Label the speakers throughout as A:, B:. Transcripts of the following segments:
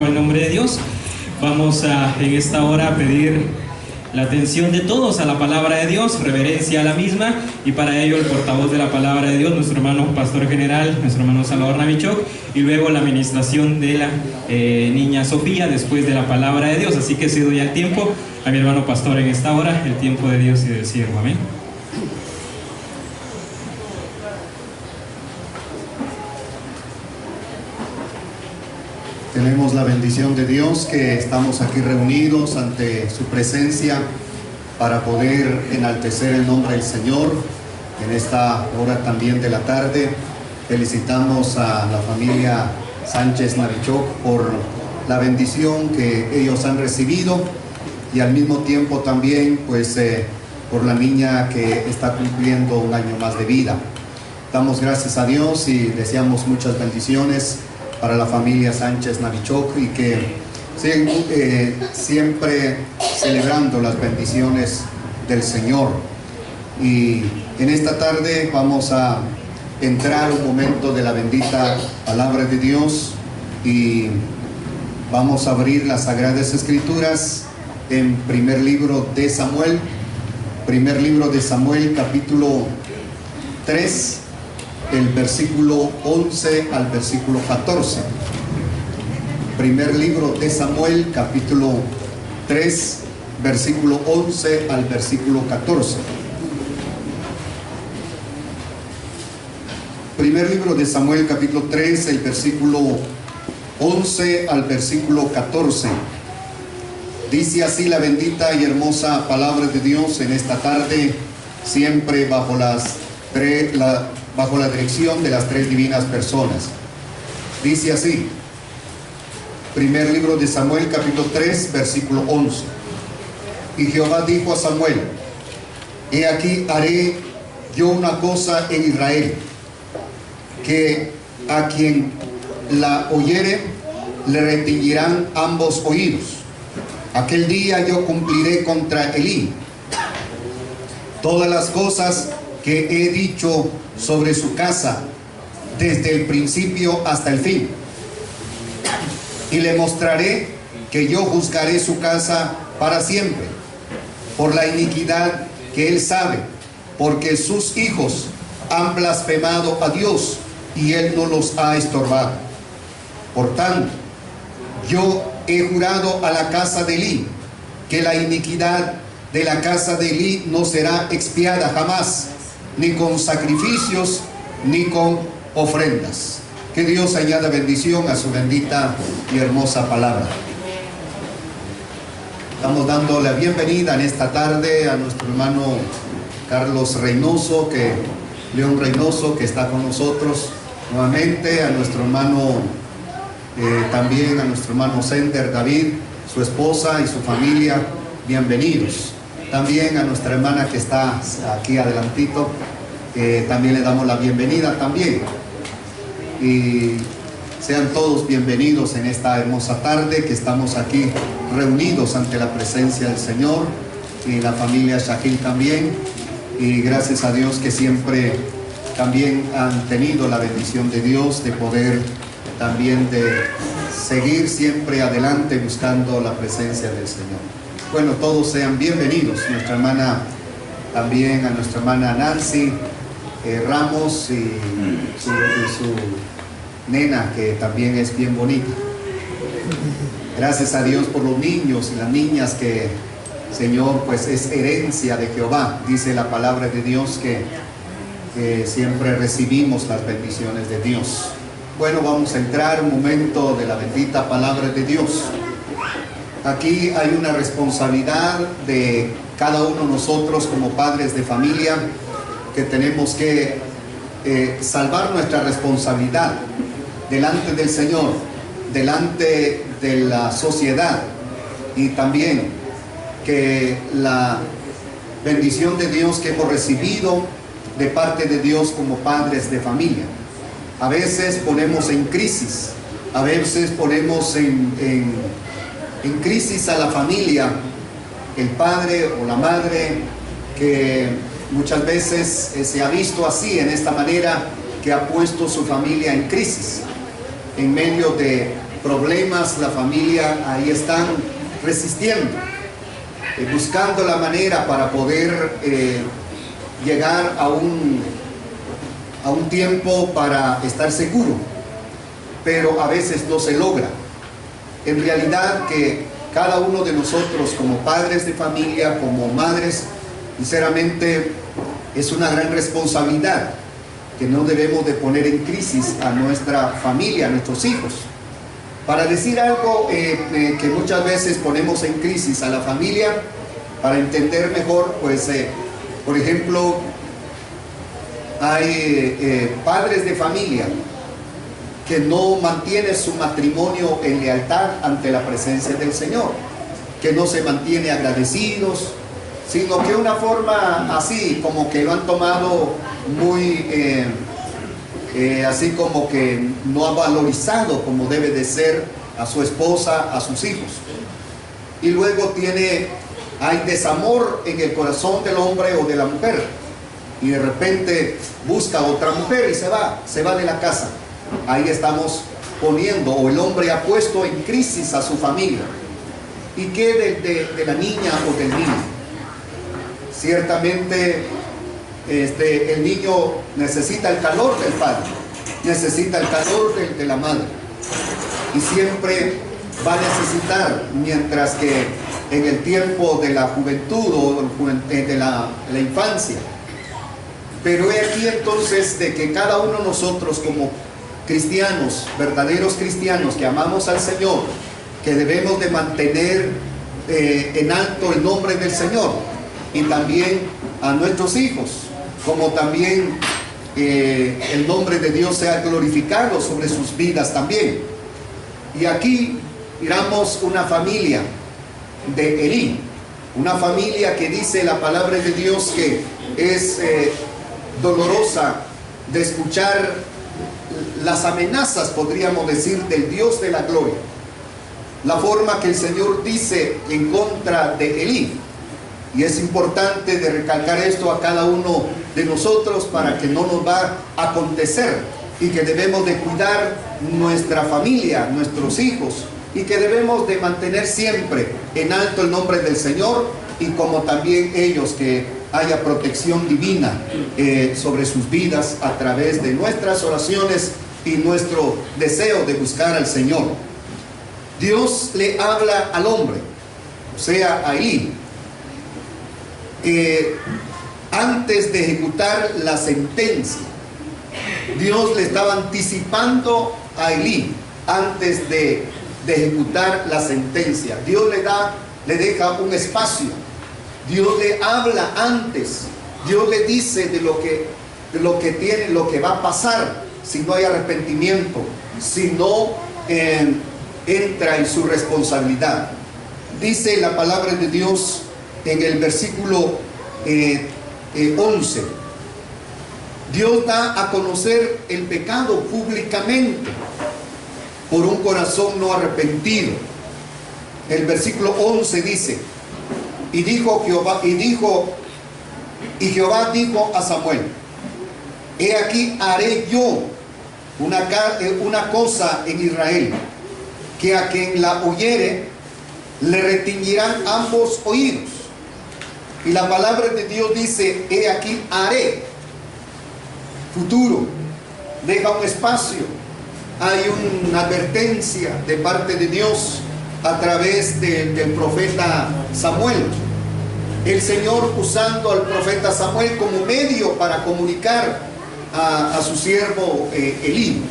A: En el nombre de Dios, vamos en esta hora a pedir la atención de todos a la palabra de Dios, reverencia a la misma, y para ello el portavoz de la palabra de Dios, nuestro hermano pastor general, nuestro hermano Salvador Navichok, y luego la administración de la niña Sofía después de la palabra de Dios. Así que cedo ya el tiempo a mi hermano pastor en esta hora, el tiempo de Dios y del siervo. Amén.
B: Tenemos la bendición de Dios que estamos aquí reunidos ante su presencia para poder enaltecer el nombre del Señor. En esta hora también de la tarde felicitamos a la familia Sánchez Navichok por la bendición que ellos han recibido y al mismo tiempo también por la niña que está cumpliendo un año más de vida. Damos gracias a Dios y deseamos muchas bendiciones para la familia Sánchez Navichok y que siempre celebrando las bendiciones del Señor. Y en esta tarde vamos a entrar un momento de la bendita palabra de Dios y vamos a abrir las Sagradas Escrituras en primer libro de Samuel capítulo 3, el versículo 11 al versículo 14. Primer libro de Samuel, capítulo 3, versículo 11 al versículo 14. Primer libro de Samuel, capítulo 3, el versículo 11 al versículo 14. Dice así la bendita y hermosa palabra de Dios en esta tarde, siempre bajo la dirección de las tres divinas personas. Dice así, primer libro de Samuel, capítulo 3, versículo 11. Y Jehová dijo a Samuel: he aquí haré yo una cosa en Israel, que a quien la oyere le retiñirán ambos oídos. Aquel día yo cumpliré contra Elí todas las cosas que he dicho sobre su casa desde el principio hasta el fin, y le mostraré que yo juzgaré su casa para siempre por la iniquidad que él sabe, porque sus hijos han blasfemado a Dios y él no los ha estorbado. Por tanto, yo he jurado a la casa de Elí que la iniquidad de la casa de Elí no será expiada jamás, ni con sacrificios, ni con ofrendas. Que Dios añada bendición a su bendita y hermosa palabra. Estamos dando la bienvenida en esta tarde a nuestro hermano León Reynoso, que está con nosotros nuevamente, a nuestro hermano, también a nuestro hermano Sender David, su esposa y su familia, bienvenidos. También a nuestra hermana que está aquí adelantito, también le damos la bienvenida también. Y sean todos bienvenidos en esta hermosa tarde que estamos aquí reunidos ante la presencia del Señor, y la familia Shahil también. Y gracias a Dios que siempre también han tenido la bendición de Dios de poder también de seguir siempre adelante buscando la presencia del Señor. Bueno, todos sean bienvenidos. Nuestra hermana también, a nuestra hermana Nancy Ramos y su nena, que también es bien bonita. Gracias a Dios por los niños y las niñas que, Señor, pues es herencia de Jehová. Dice la palabra de Dios que siempre recibimos las bendiciones de Dios. Bueno, vamos a entrar un momento de la bendita palabra de Dios. Aquí hay una responsabilidad de cada uno de nosotros como padres de familia, que tenemos que salvar nuestra responsabilidad delante del Señor, delante de la sociedad, y también que la bendición de Dios que hemos recibido de parte de Dios como padres de familia. A veces ponemos en crisis, a veces ponemos en crisis a la familia, el padre o la madre, que muchas veces se ha visto así, en esta manera, que ha puesto su familia en crisis, en medio de problemas, la familia ahí están resistiendo, buscando la manera para poder llegar a un tiempo para estar seguro, pero a veces no se logra. En realidad que cada uno de nosotros como padres de familia, como madres, sinceramente es una gran responsabilidad que no debemos de poner en crisis a nuestra familia, a nuestros hijos. Para decir algo que muchas veces ponemos en crisis a la familia, para entender mejor, pues por ejemplo, hay padres de familia que no mantienen su matrimonio en lealtad ante la presencia del Señor, que no se mantiene agradecidos, sino que una forma así como que lo han tomado muy así como que no ha valorizado como debe de ser a su esposa, a sus hijos. Y luego hay desamor en el corazón del hombre o de la mujer, y de repente busca otra mujer y se va de la casa. Ahí estamos poniendo, o el hombre ha puesto en crisis a su familia. ¿Y qué de la niña o del niño? Ciertamente el niño necesita el calor del padre, necesita el calor de la madre, y siempre va a necesitar, mientras que en el tiempo de la juventud o de la infancia. Pero he aquí entonces de que cada uno de nosotros como cristianos, verdaderos cristianos que amamos al Señor, que debemos de mantener en alto el nombre del Señor, y también a nuestros hijos, como también el nombre de Dios sea glorificado sobre sus vidas también. Y aquí miramos una familia de Elí, una familia que dice la palabra de Dios que es dolorosa de escuchar las amenazas, podríamos decir, del Dios de la gloria. La forma que el Señor dice en contra de Elí. Y es importante de recalcar esto a cada uno de nosotros para que no nos va a acontecer, y que debemos de cuidar nuestra familia, nuestros hijos, y que debemos de mantener siempre en alto el nombre del Señor, y como también ellos, que haya protección divina sobre sus vidas a través de nuestras oraciones y nuestro deseo de buscar al Señor. Dios le habla al hombre, o sea, a Elí, antes de ejecutar la sentencia. Dios le estaba anticipando a Elí antes de ejecutar la sentencia. Dios le deja un espacio. Dios le habla antes. Dios le dice de lo que va a pasar si no hay arrepentimiento, si no entra en su responsabilidad. Dice la palabra de Dios en el versículo 11. Dios da a conocer el pecado públicamente por un corazón no arrepentido. El versículo 11 dice: y Jehová dijo a Samuel: he aquí haré yo una cosa en Israel, que a quien la oyere le retiñirán ambos oídos. Y la palabra de Dios dice: he aquí haré. Futuro, deja un espacio. Hay una advertencia de parte de Dios a través del profeta Samuel. El Señor usando al profeta Samuel como medio para comunicar a su siervo Elí.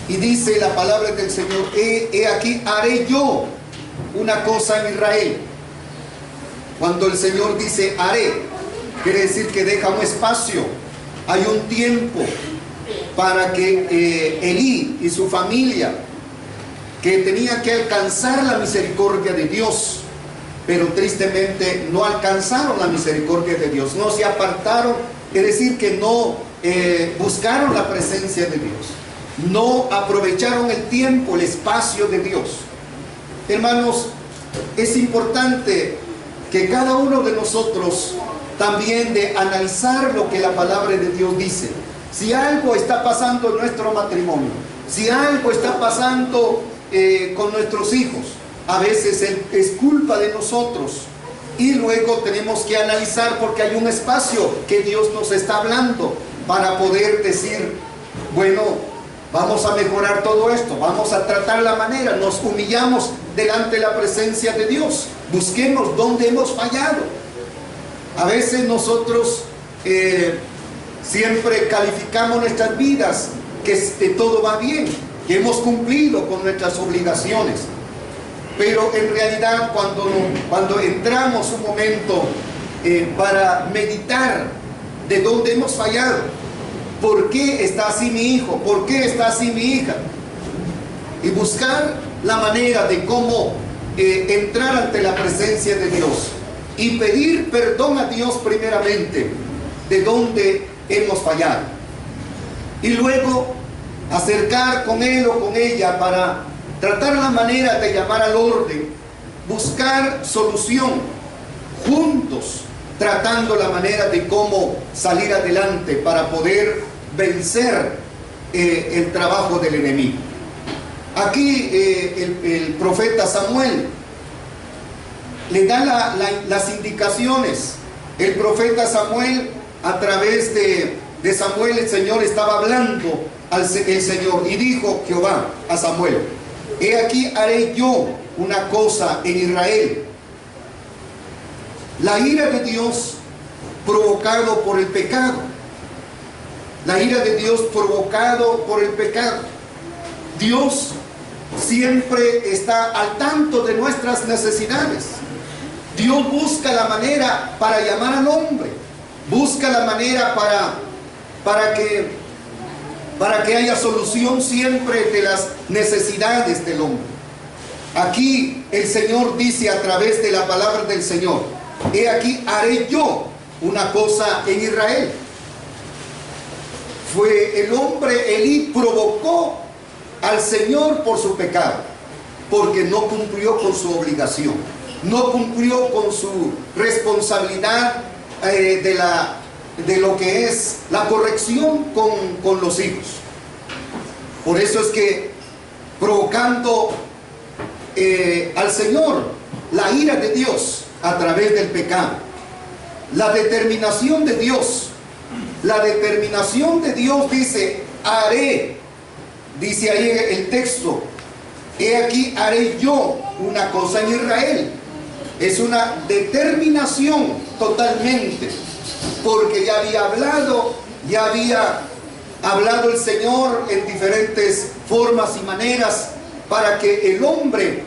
B: Y dice la palabra del Señor: he aquí haré yo una cosa en Israel. Cuando el Señor dice haré, quiere decir que deja un espacio. Hay un tiempo para que Elí y su familia, que tenía que alcanzar la misericordia de Dios, pero tristemente no alcanzaron la misericordia de Dios, no se apartaron, es decir, que no buscaron la presencia de Dios, no aprovecharon el tiempo, el espacio de Dios. Hermanos, es importante que cada uno de nosotros también de analizar lo que la palabra de Dios dice. Si algo está pasando en nuestro matrimonio, si algo está pasando con nuestros hijos. A veces es culpa de nosotros. Y luego tenemos que analizar, porque hay un espacio que Dios nos está hablando para poder decir, bueno, vamos a mejorar todo esto, vamos a tratar la manera, nos humillamos delante de la presencia de Dios, busquemos dónde hemos fallado. A veces nosotros siempre calificamos nuestras vidas que todo va bien, que hemos cumplido con nuestras obligaciones. Pero en realidad cuando entramos un momento para meditar de dónde hemos fallado, ¿por qué está así mi hijo? ¿Por qué está así mi hija? Y buscar la manera de cómo entrar ante la presencia de Dios y pedir perdón a Dios primeramente de dónde hemos fallado. Y luego acercar con él o con ella para tratar la manera de llamar al orden, buscar solución juntos, tratando la manera de cómo salir adelante para poder vencer el trabajo del enemigo. Aquí el profeta Samuel le da las indicaciones. El profeta Samuel, a través de Samuel, el Señor estaba hablando al Señor, y dijo Jehová a Samuel: he aquí haré yo una cosa en Israel. La ira de Dios provocado por el pecado. La ira de Dios provocado por el pecado. Dios siempre está al tanto de nuestras necesidades. Dios busca la manera para llamar al hombre. Busca la manera para que haya solución siempre de las necesidades del hombre. Aquí el Señor dice a través de la palabra del Señor: he aquí haré yo una cosa en Israel. Fue el hombre, Elí, provocó al Señor por su pecado, porque no cumplió con su obligación, no cumplió con su responsabilidad de lo que es la corrección con los hijos. Por eso es que, provocando al Señor la ira de Dios a través del pecado, la determinación de Dios dice: haré, dice ahí el texto, he aquí haré yo una cosa en Israel. Es una determinación totalmente, porque ya había hablado el Señor en diferentes formas y maneras para que el hombre,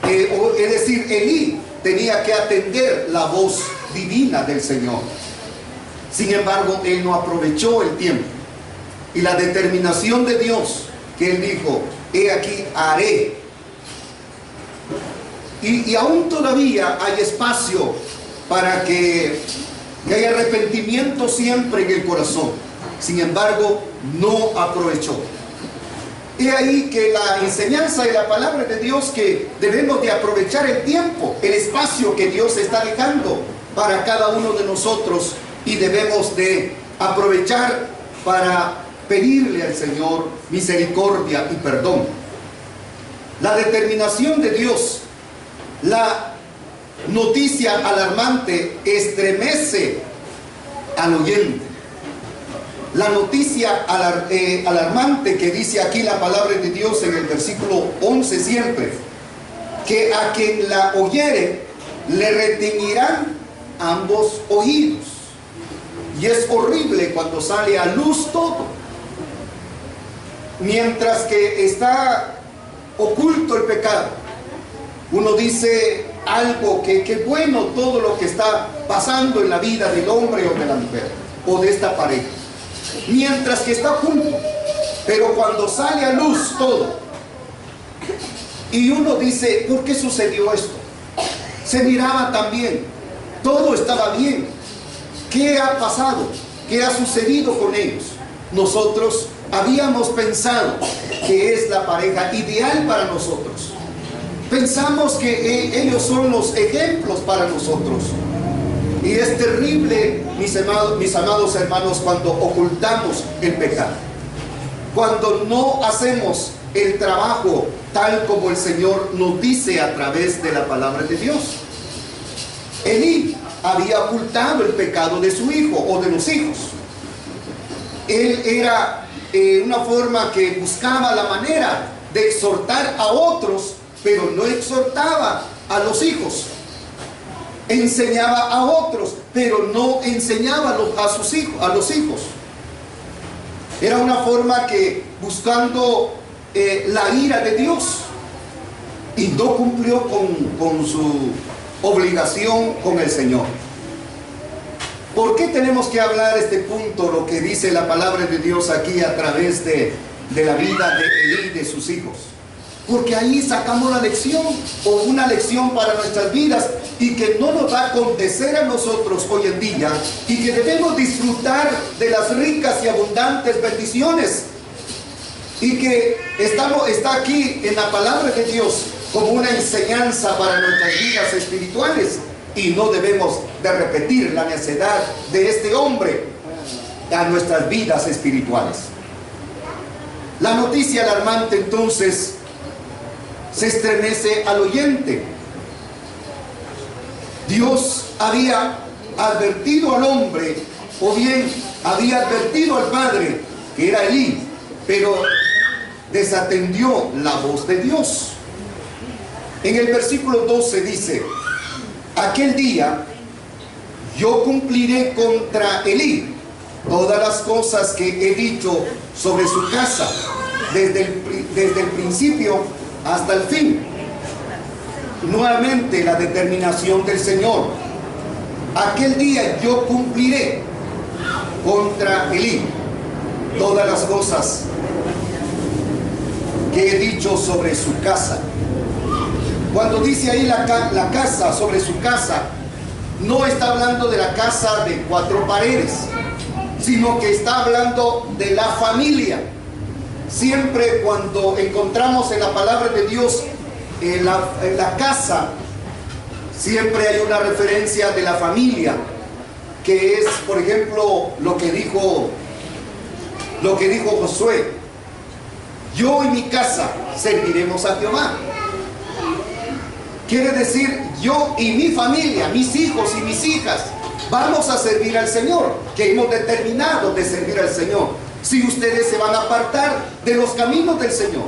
B: es decir, Elí, tenía que atender la voz divina del Señor. Sin embargo, él no aprovechó el tiempo y la determinación de Dios, que él dijo: he aquí haré. Y aún todavía hay espacio para que haya arrepentimiento siempre en el corazón. Sin embargo, no aprovechó. He ahí que la enseñanza de la palabra de Dios, que debemos de aprovechar el tiempo, el espacio que Dios está dejando para cada uno de nosotros, y debemos de aprovechar para pedirle al Señor misericordia y perdón. La determinación de Dios, la noticia alarmante, estremece al oyente. La noticia alarmante que dice aquí la palabra de Dios en el versículo 11 siempre: que a quien la oyere le retiñirán ambos oídos. Y es horrible cuando sale a luz todo. Mientras que está oculto el pecado, uno dice algo que bueno todo lo que está pasando en la vida del hombre o de la mujer o de esta pareja, mientras que está oculto. Pero cuando sale a luz todo, y uno dice: ¿por qué sucedió esto? Se miraba tan bien, todo estaba bien. ¿Qué ha pasado? ¿Qué ha sucedido con ellos? Nosotros habíamos pensado que es la pareja ideal para nosotros. Pensamos que ellos son los ejemplos para nosotros. Y es terrible, mis amados hermanos, cuando ocultamos el pecado. Cuando no hacemos el trabajo tal como el Señor nos dice a través de la palabra de Dios. Elí había ocultado el pecado de su hijo o de los hijos. Él era una forma que buscaba la manera de exhortar a otros, pero no exhortaba a los hijos. Enseñaba a otros, pero no enseñaba a los hijos. Era una forma que buscando la ira de Dios, y no cumplió con su obligación con el Señor. ¿Por qué tenemos que hablar este punto, lo que dice la palabra de Dios aquí a través de la vida de Elí y de sus hijos? Porque ahí sacamos la lección, o una lección para nuestras vidas, y que no nos va a acontecer a nosotros hoy en día, y que debemos disfrutar de las ricas y abundantes bendiciones, y que está aquí en la palabra de Dios como una enseñanza para nuestras vidas espirituales, y no debemos de repetir la necedad de este hombre a nuestras vidas espirituales. La noticia alarmante entonces se estremece al oyente. Dios había advertido al hombre, o bien había advertido al padre, que era Elí, pero desatendió la voz de Dios. En el versículo 12 dice: aquel día yo cumpliré contra Elí todas las cosas que he dicho sobre su casa, desde el principio hasta el fin. Nuevamente la determinación del Señor: aquel día yo cumpliré contra Elí todas las cosas que he dicho sobre su casa. Cuando dice ahí la casa, sobre su casa, no está hablando de la casa de 4 paredes, sino que está hablando de la familia. Siempre cuando encontramos en la palabra de Dios en la casa, siempre hay una referencia de la familia, que es, por ejemplo, lo que dijo Josué: yo y mi casa serviremos a Jehová. Quiere decir, yo y mi familia, mis hijos y mis hijas, vamos a servir al Señor, que hemos determinado de servir al Señor. Si ustedes se van a apartar de los caminos del Señor,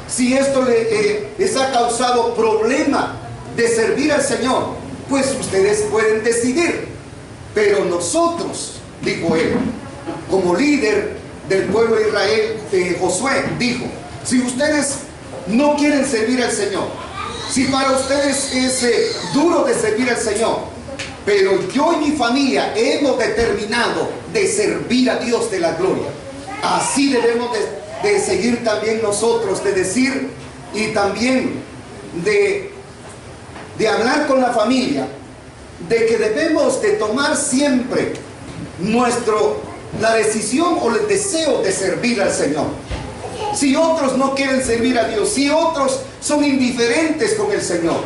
B: si esto les ha causado problema de servir al Señor, pues ustedes pueden decidir. Pero nosotros, dijo él, como líder del pueblo de Israel, Josué dijo: si ustedes no quieren servir al Señor, si para ustedes es duro de servir al Señor, pero yo y mi familia hemos determinado de servir a Dios de la gloria, así debemos de seguir también nosotros, de decir, y también de hablar con la familia, de que debemos de tomar siempre la decisión o el deseo de servir al Señor. Si otros no quieren servir a Dios, si otros son indiferentes con el Señor,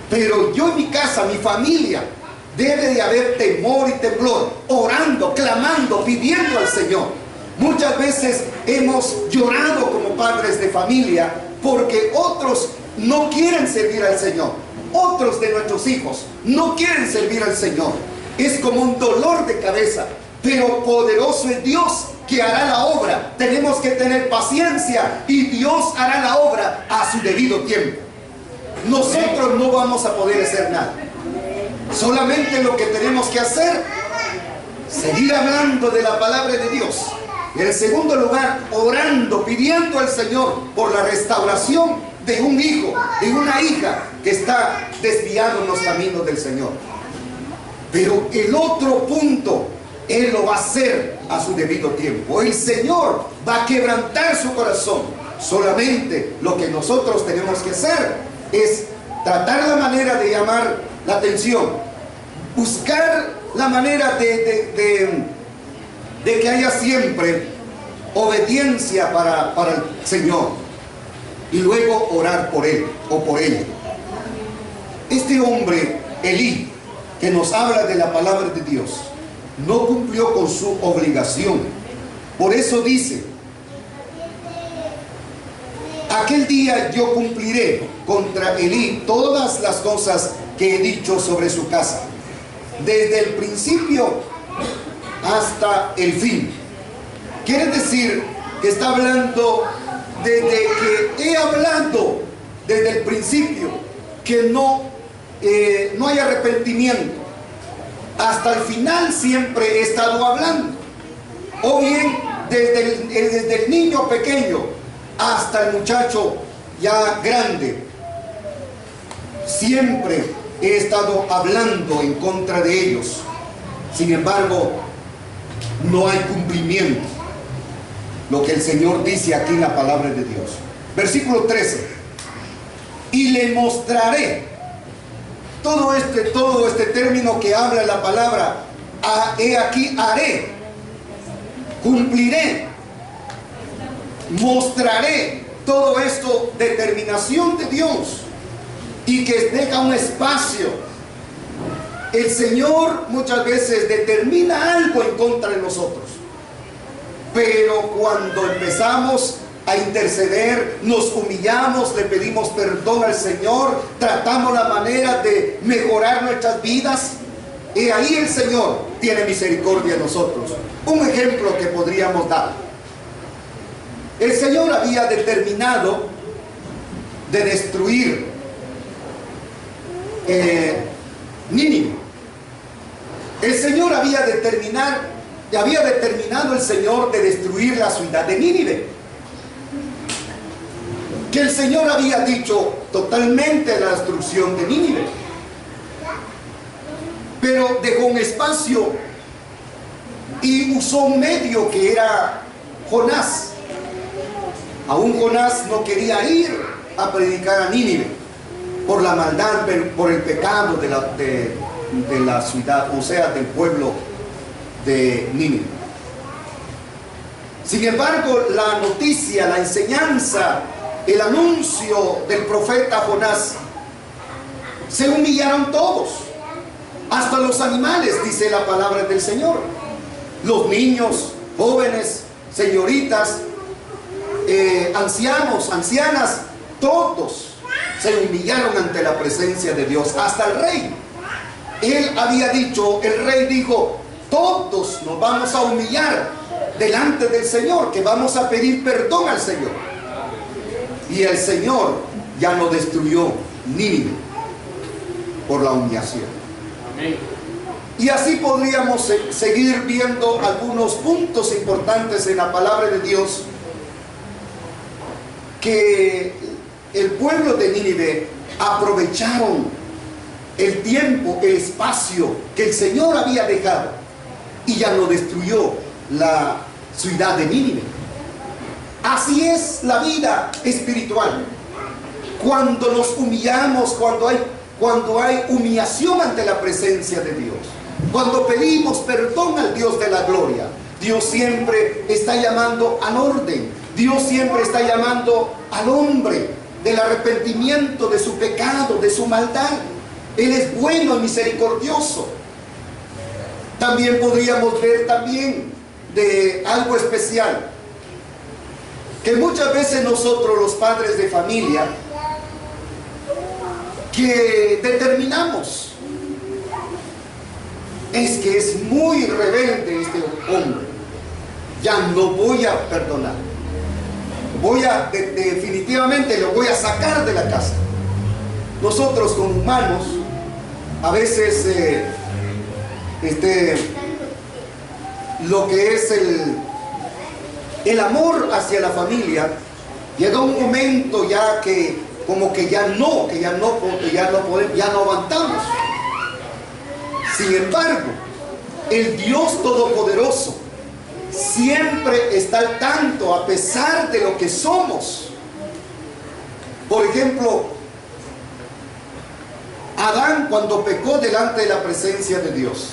B: pero yo en mi casa, mi familia, debe de haber temor y temblor, orando, clamando, pidiendo al Señor. Muchas veces hemos llorado como padres de familia porque otros no quieren servir al Señor. Otros de nuestros hijos no quieren servir al Señor. Es como un dolor de cabeza, pero poderoso es Dios que hará la obra. Tenemos que tener paciencia y Dios hará la obra a su debido tiempo. Nosotros no vamos a poder hacer nada. Solamente lo que tenemos que hacer, seguir hablando de la palabra de Dios. En segundo lugar, orando, pidiendo al Señor por la restauración de un hijo, de una hija que está desviado en los caminos del Señor. Pero el otro punto, Él lo va a hacer a su debido tiempo. El Señor va a quebrantar su corazón. Solamente lo que nosotros tenemos que hacer es tratar la manera de llamar la atención, buscar la manera de que haya siempre obediencia para el Señor, y luego orar por él o por ella. Este hombre, Elí, que nos habla de la palabra de Dios, no cumplió con su obligación. Por eso dice: aquel día yo cumpliré contra Elí todas las cosas que he dicho sobre su casa, desde el principio hasta el fin. Quiere decir que está hablando desde que he hablado desde el principio, que no hay arrepentimiento. Hasta el final siempre he estado hablando. O bien desde el niño pequeño hasta el muchacho ya grande, siempre he estado hablando en contra de ellos. Sin embargo, no hay cumplimiento. Lo que el Señor dice aquí en la palabra de Dios. Versículo 13. Y le mostraré. Todo este término que habla la palabra, he aquí, haré, cumpliré, mostraré. Todo esto, determinación de Dios, y que deja un espacio. El Señor muchas veces determina algo en contra de nosotros, pero cuando empezamos a interceder, nos humillamos, le pedimos perdón al Señor, tratamos la manera de mejorar nuestras vidas, y ahí el Señor tiene misericordia de nosotros. Un ejemplo que podríamos dar: el Señor había determinado de destruir Nínive. El Señor había determinado el Señor de destruir la ciudad de Nínive, que el Señor había dicho totalmente la destrucción de Nínive, pero dejó un espacio y usó un medio que era Jonás. Aún Jonás no quería ir a predicar a Nínive por la maldad, por el pecado de la ciudad, o sea, del pueblo de Nínive. Sin embargo, la noticia, la enseñanza, el anuncio del profeta Jonás, se humillaron todos, hasta los animales, dice la palabra del Señor. Los niños, jóvenes, señoritas, ancianos, ancianas, todos se humillaron ante la presencia de Dios. Hasta el rey, él había dicho, el rey dijo: todos nos vamos a humillar delante del Señor, que vamos a pedir perdón al Señor. Y el Señor ya no destruyó Nínive por la humillación. Amén. Y así podríamos seguir viendo algunos puntos importantes en la palabra de Dios, que el pueblo de Nínive aprovecharon el tiempo, el espacio que el Señor había dejado, y ya no destruyó la ciudad de Nínive. Así es la vida espiritual. Cuando nos humillamos, cuando hay humillación ante la presencia de Dios, cuando pedimos perdón al Dios de la gloria, Dios siempre está llamando al orden. Dios siempre está llamando al hombre del arrepentimiento de su pecado, de su maldad. Él es bueno y misericordioso. También podríamos ver de algo especial, que muchas veces nosotros, los padres de familia, que determinamos, es que es muy rebelde este hombre, ya no voy a perdonar, definitivamente lo voy a sacar de la casa. Nosotros como humanos, a veces lo que es el amor hacia la familia, llega un momento ya que como que ya no aguantamos. Sin embargo, el Dios Todopoderoso siempre está al tanto, a pesar de lo que somos. Por ejemplo, Adán, cuando pecó delante de la presencia de Dios,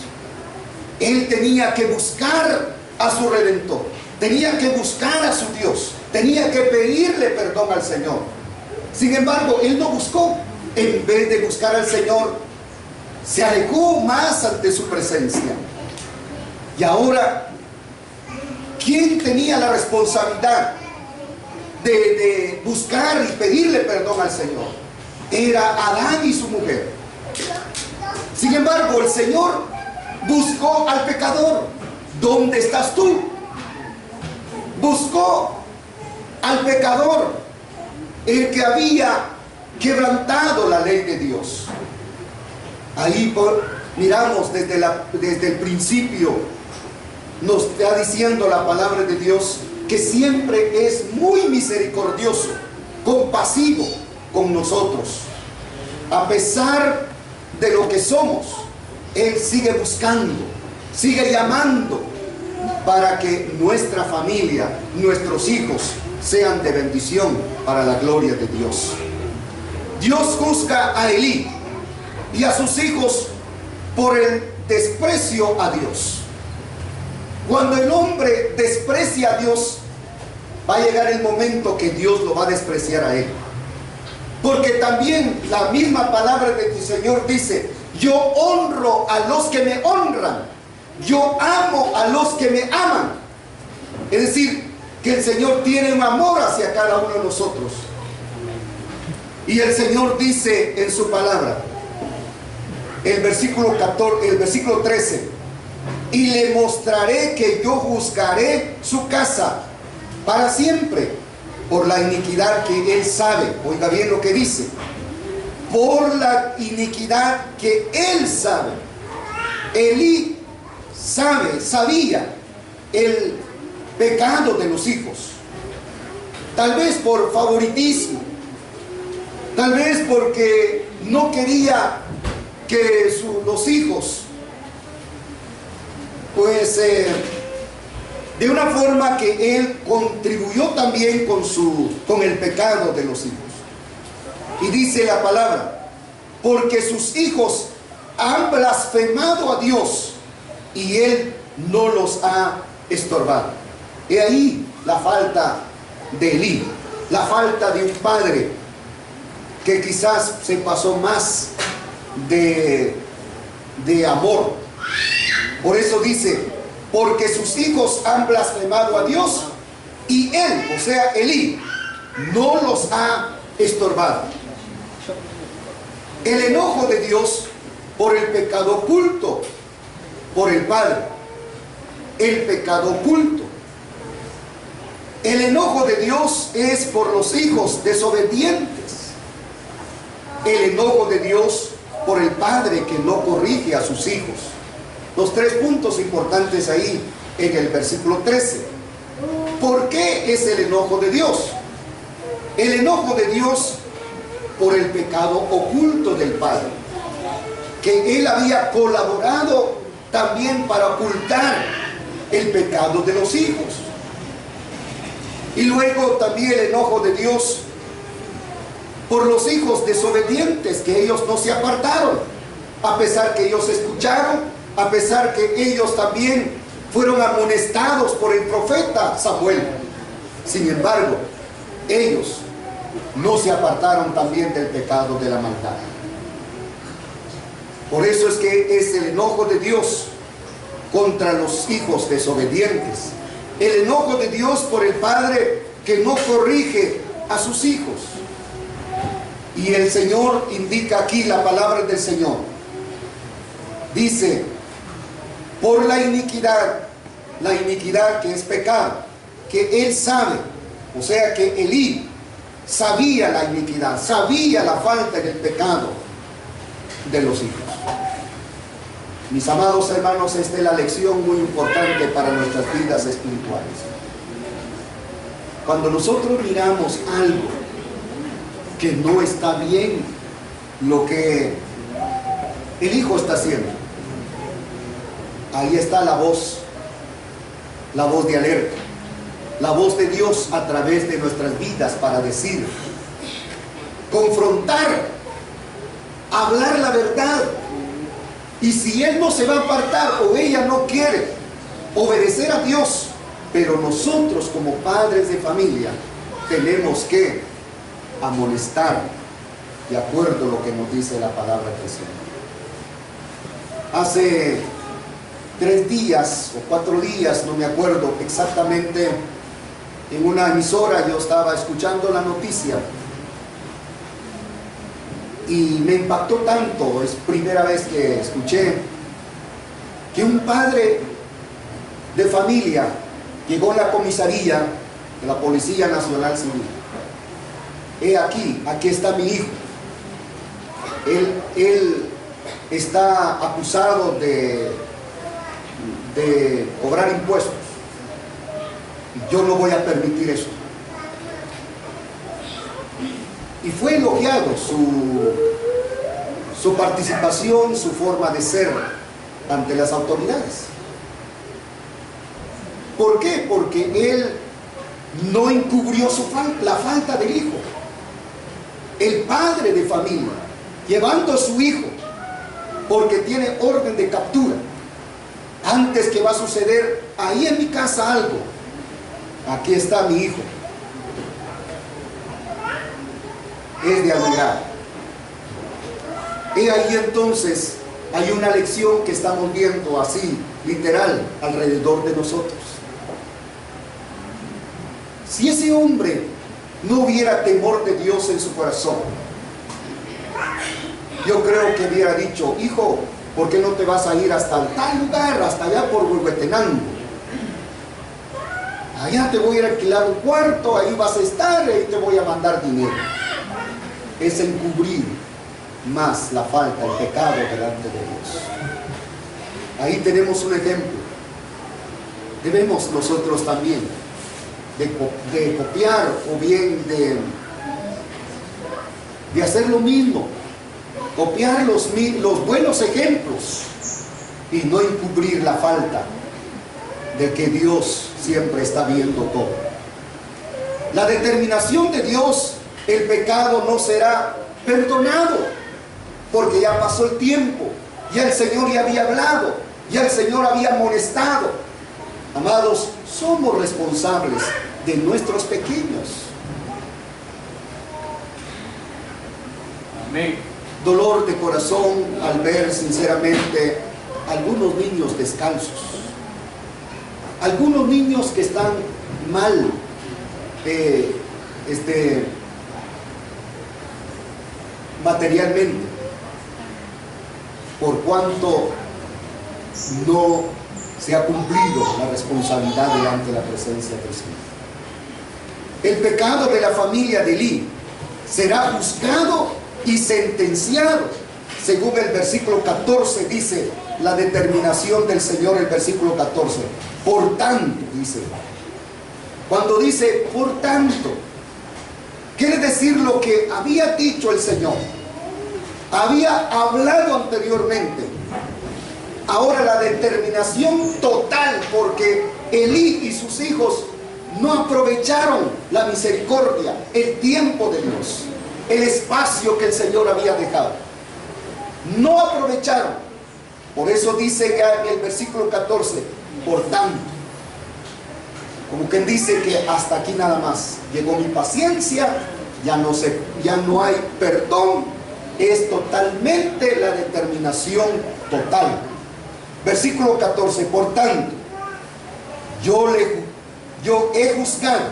B: él tenía que buscar a su Redentor, tenía que buscar a su Dios, tenía que pedirle perdón al Señor. Sin embargo, él no buscó. En vez de buscar al Señor, se alejó más ante su presencia. Y ahora, ¿quién tenía la responsabilidad de buscar y pedirle perdón al Señor era Adán y su mujer. Sin embargo, el Señor buscó al pecador. ¿Dónde estás tú? Buscó al pecador, el que había quebrantado la ley de Dios. Ahí miramos desde el principio, nos está diciendo la palabra de Dios que siempre es muy misericordioso, compasivo con nosotros. A pesar de lo que somos, Él sigue buscando, sigue llamando para que nuestra familia, nuestros hijos sean de bendición para la gloria de Dios. Dios juzga a Elí y a sus hijos por el desprecio a Dios. Cuando el hombre desprecia a Dios, va a llegar el momento que Dios lo va a despreciar a él. Porque también la misma palabra de tu Señor dice: yo honro a los que me honran, yo amo a los que me aman. Es decir, que el Señor tiene un amor hacia cada uno de nosotros. Y el Señor dice en su palabra, el versículo 13: y le mostraré que yo juzgaré su casa para siempre por la iniquidad que él sabe. Oiga bien lo que dice: por la iniquidad que él sabe. Elí sabía el pecado de los hijos, tal vez por favoritismo, tal vez porque no quería que los hijos, pues de una forma que él contribuyó también con el pecado de los hijos. Y dice la palabra: porque sus hijos han blasfemado a Dios y él no los ha estorbado. He ahí la falta de Elí, la falta de un padre que quizás se pasó más de amor. Por eso dice: porque sus hijos han blasfemado a Dios y él, o sea Elí, no los ha estorbado. El enojo de Dios por el pecado oculto, por el padre, el pecado oculto. El enojo de Dios es por los hijos desobedientes. El enojo de Dios por el padre que no corrige a sus hijos. Los tres puntos importantes ahí en el versículo 13. ¿Por qué es el enojo de Dios? El enojo de Dios por el pecado oculto del padre, que él había colaborado también para ocultar el pecado de los hijos. Y luego también el enojo de Dios por los hijos desobedientes, que ellos no se apartaron, a pesar que ellos escucharon, a pesar que ellos también fueron amonestados por el profeta Samuel. Sin embargo, ellos no se apartaron también del pecado de la maldad. Por eso es que es el enojo de Dios contra los hijos desobedientes. El enojo de Dios por el padre que no corrige a sus hijos. Y el Señor indica aquí la palabra del Señor. Dice: por la iniquidad que es pecado, que él sabe. O sea que Elí sabía la iniquidad, sabía la falta del pecado de los hijos. Mis amados hermanos, esta es la lección muy importante para nuestras vidas espirituales. Cuando nosotros miramos algo que no está bien, lo que el hijo está haciendo, ahí está la voz de alerta, la voz de Dios a través de nuestras vidas para decir, confrontar, hablar la verdad. Y si él no se va a apartar o ella no quiere obedecer a Dios, pero nosotros como padres de familia tenemos que amonestar de acuerdo a lo que nos dice la palabra del Señor. Hace 3 días o 4 días, no me acuerdo exactamente, en una emisora, yo estaba escuchando la noticia y me impactó tanto, es primera vez que escuché, que un padre de familia llegó a la comisaría de la Policía Nacional Civil. He aquí está mi hijo. Él está acusado de cobrar impuestos. Yo no voy a permitir eso. Y fue elogiado su participación, su forma de ser ante las autoridades. ¿Por qué? Porque él no encubrió la falta del hijo. El padre de familia, llevando a su hijo, porque tiene orden de captura, antes que va a suceder ahí en mi casa algo, aquí está mi hijo. Es de admirar. Y ahí entonces hay una lección que estamos viendo así, literal, alrededor de nosotros. Si ese hombre no hubiera temor de Dios en su corazón, yo creo que hubiera dicho: hijo, ¿por qué no te vas a ir hasta tal lugar, hasta allá por Huehuetenango? Allá te voy a alquilar un cuarto, ahí vas a estar, ahí te voy a mandar dinero. Es encubrir más la falta, el pecado delante de Dios. Ahí tenemos un ejemplo. Debemos nosotros también de copiar o bien de hacer lo mismo, copiar los buenos ejemplos y no encubrir la falta de que Dios siempre está viendo todo. La determinación de Dios: el pecado no será perdonado, porque ya pasó el tiempo, ya el Señor ya había hablado, ya el Señor había amonestado. Amados, somos responsables de nuestros pequeños.
A: Amén.
B: Dolor de corazón al ver sinceramente algunos niños descalzos, algunos niños que están mal materialmente, por cuanto no se ha cumplido la responsabilidad delante de la presencia del Señor. El pecado de la familia de Elí será juzgado y sentenciado, según el versículo 14 dice la determinación del Señor. El versículo 14: por tanto, dice. Cuando dice por tanto, quiere decir lo que había dicho el Señor, había hablado anteriormente. Ahora la determinación total, porque Elí y sus hijos no aprovecharon la misericordia, el tiempo de Dios, el espacio que el Señor había dejado. No aprovecharon. Por eso dice ya en el versículo 14: por tanto. Como quien dice que hasta aquí nada más. Llegó mi paciencia, ya no hay perdón. Es totalmente la determinación total. Versículo 14: por tanto, yo he juzgado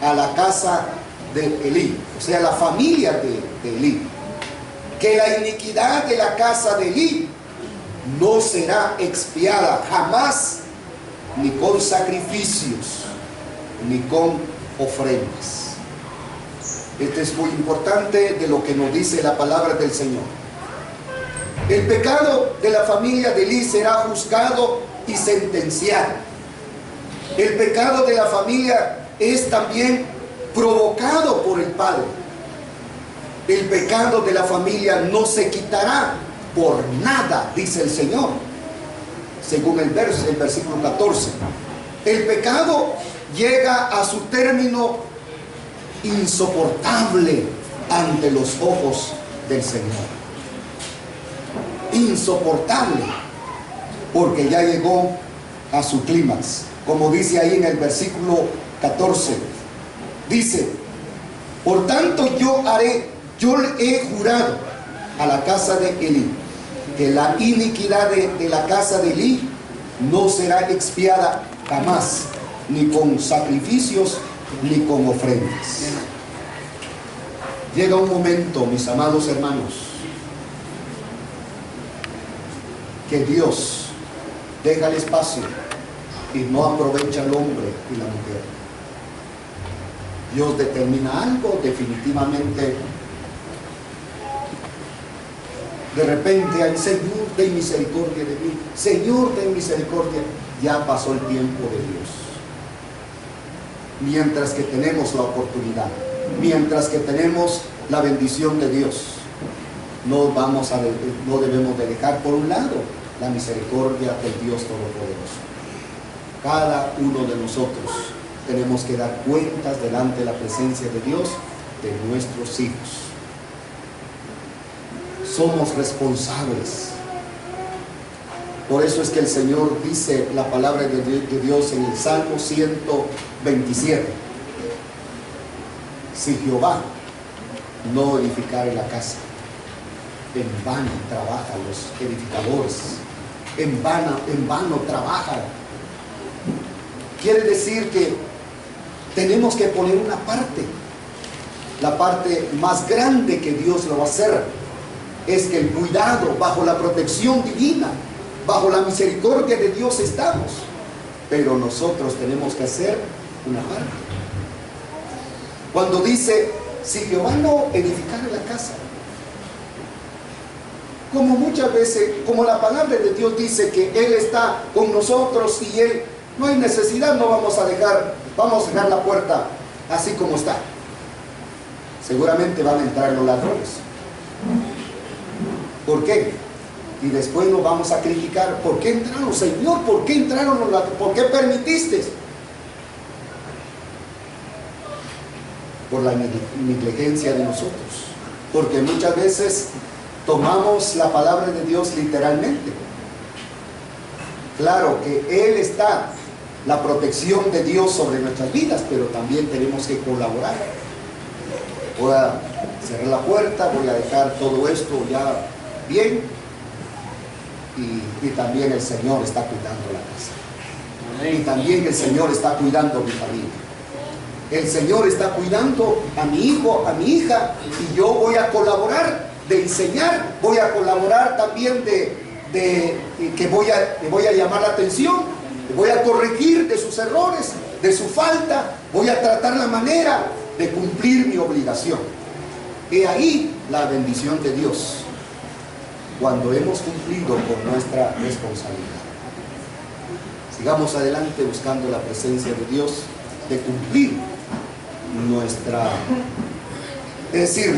B: a la casa de Elí, o sea, la familia de Elí, que la iniquidad de la casa de Elí no será expiada jamás, ni con sacrificios, ni con ofrendas. Esto es muy importante de lo que nos dice la palabra del Señor. El pecado de la familia de Elí será juzgado y sentenciado. El pecado de la familia es también provocado por el Padre. El pecado de la familia no se quitará por nada, dice el Señor, según el versículo 14. El pecado llega a su término insoportable ante los ojos del Señor. Insoportable, porque ya llegó a su clímax. Como dice ahí en el versículo 14, dice: por tanto yo le he jurado a la casa de Elí que la iniquidad de la casa de Elí no será expiada jamás, ni con sacrificios, ni con ofrendas. Llega un momento, mis amados hermanos, que Dios deja el espacio y no aprovecha al hombre y la mujer. Dios determina algo definitivamente. De repente hay: Señor, ten misericordia de mí, Señor, ten misericordia. Ya pasó el tiempo de Dios. Mientras que tenemos la oportunidad, mientras que tenemos la bendición de Dios, no debemos de dejar por un lado la misericordia del Dios Todopoderoso. Cada uno de nosotros tenemos que dar cuentas delante de la presencia de Dios de nuestros hijos. Somos responsables. Por eso es que el Señor dice la palabra de Dios en el Salmo 127: si Jehová no edificare la casa, en vano trabajan los edificadores, en vano trabajan. Quiere decir que tenemos que poner una parte. La parte más grande que Dios lo va a hacer es que el cuidado, bajo la protección divina, bajo la misericordia de Dios estamos, pero nosotros tenemos que hacer una parte. Cuando dice: si Jehová no edificare la casa, como muchas veces, como la palabra de Dios dice que Él está con nosotros y Él, no hay necesidad, no vamos a dejar la puerta así como está. Seguramente van a entrar los ladrones. ¿Por qué? Y después nos vamos a criticar: ¿por qué entraron, Señor? ¿Por qué entraron los ladrones? ¿Por qué permitiste? Por la negligencia de nosotros. Porque muchas veces tomamos la palabra de Dios literalmente. Claro que Él está, la protección de Dios sobre nuestras vidas, pero también tenemos que colaborar. Voy a cerrar la puerta, voy a dejar todo esto ya bien, y también el Señor está cuidando la casa, y también el Señor está cuidando mi familia, el Señor está cuidando a mi hijo, a mi hija, y yo voy a colaborar de enseñar, voy a colaborar también que voy a llamar la atención, voy a corregir de sus errores, de su falta, voy a tratar la manera de cumplir mi obligación. He ahí la bendición de Dios, cuando hemos cumplido con nuestra responsabilidad. Sigamos adelante buscando la presencia de Dios, de cumplir nuestra, es decir,